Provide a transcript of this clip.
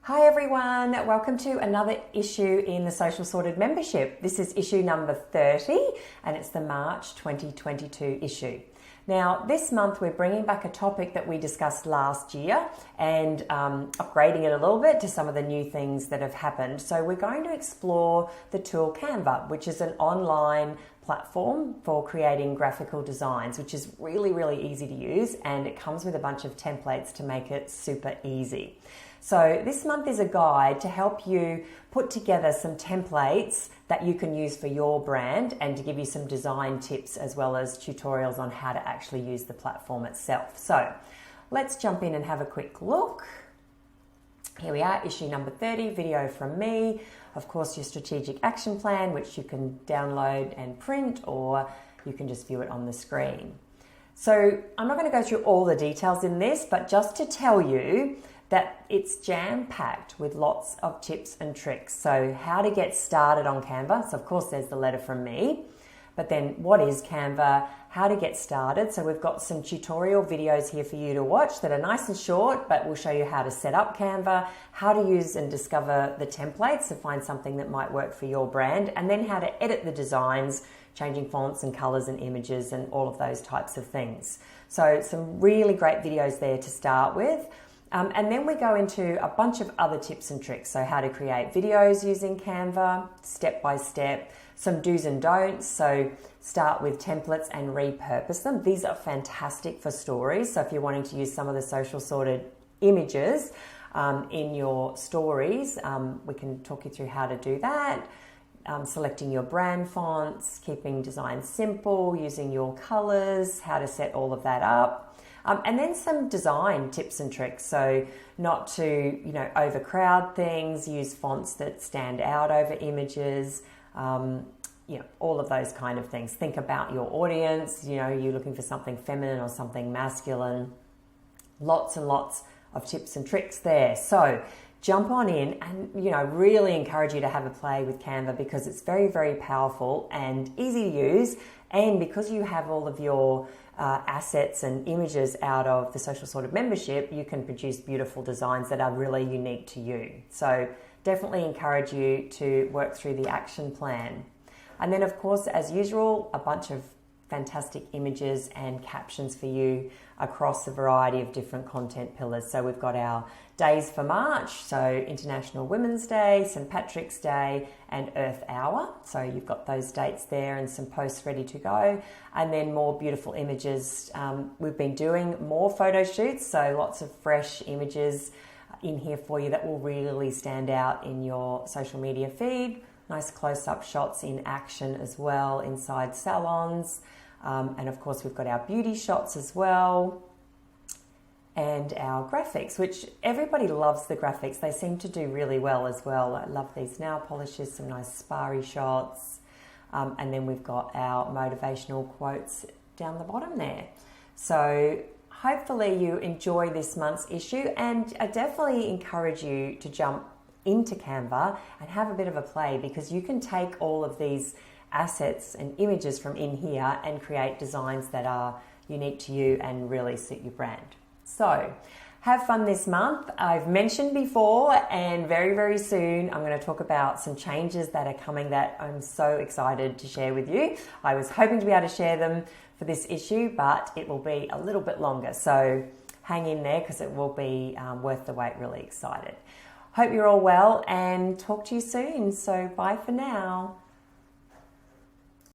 Hi everyone, welcome to another issue in the Social Sorted membership. This is issue number 30 and it's the March 2022 issue. Now this month we're bringing back a topic that we discussed last year and upgrading it a little bit to some of the new things that have happened. So we're going to explore the tool Canva, which is an online platform for creating graphical designs, which is really easy to use, and it comes with a bunch of templates to make it super easy. So this month is a guide to help you put together some templates that you can use for your brand and to give you some design tips as well as tutorials on how to actually use the platform itself. So let's jump in and have a quick look. Here we are, issue number 30, video from me. Of course, your strategic action plan, which you can download and print, or you can just view it on the screen. So I'm not going to go through all the details in this, but just to tell you that it's jam-packed with lots of tips and tricks. So how to get started on Canva. So of course there's the letter from me, but then what is Canva, how to get started. So we've got some tutorial videos here for you to watch that are nice and short, but we'll show you how to set up Canva, how to use and discover the templates to find something that might work for your brand, and then how to edit the designs, changing fonts and colors and images and all of those types of things. So some really great videos there to start with. And then we go into a bunch of other tips and tricks. So how to create videos using Canva, step by step, some do's and don'ts. So start with templates and repurpose them. These are fantastic for stories. So if you're wanting to use some of the social sorted images in your stories, we can talk you through how to do that. Selecting your brand fonts, keeping designs simple, using your colors, how to set all of that up. And then some design tips and tricks. So not to, overcrowd things, use fonts that stand out over images, all of those kind of things. Think about your audience, you're looking for something feminine or something masculine. Lots and lots of tips and tricks there. So jump on in and, really encourage you to have a play with Canva because it's very powerful and easy to use. And because you have all of your assets and images out of the Social Sorted membership, you can produce beautiful designs that are really unique to you. So definitely encourage you to work through the action plan. And then of course, as usual, a bunch of fantastic images and captions for you across a variety of different content pillars. So we've got our days for March, so International Women's Day, St. Patrick's Day, and Earth Hour. So you've got those dates there and some posts ready to go. And then more beautiful images. We've been doing more photo shoots, so lots of fresh images in here for you that will really stand out in your social media feed. Nice close-up shots in action as well inside salons. And of course we've got our beauty shots as well and our graphics, which everybody loves the graphics. They seem to do really well as well. I love these nail polishes, some nice sparry shots. And then we've got our motivational quotes down the bottom there. So hopefully you enjoy this month's issue, and I definitely encourage you to jump into Canva and have a bit of a play because you can take all of these assets and images from in here and create designs that are unique to you and really suit your brand. So have fun this month. I've mentioned before, and very soon I'm going to talk about some changes that are coming that I'm so excited to share with you. I was hoping to be able to share them for this issue, but it will be a little bit longer. So hang in there because it will be worth the wait. Really excited. Hope you're all well and talk to you soon. So bye for now.